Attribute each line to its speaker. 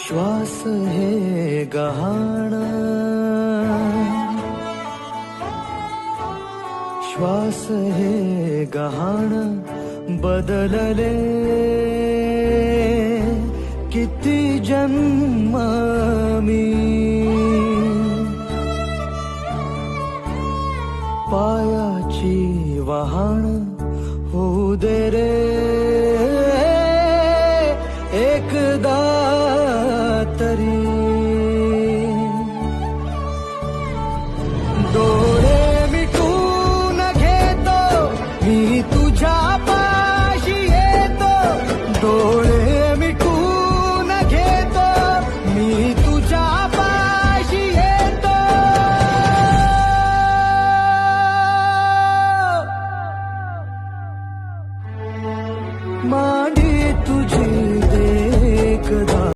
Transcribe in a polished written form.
Speaker 1: श्वास हे गहाण, श्वास हे गहाण बदलले किती जन्म मी, पायाची वहाण होऊ दे रे एकदा तरी.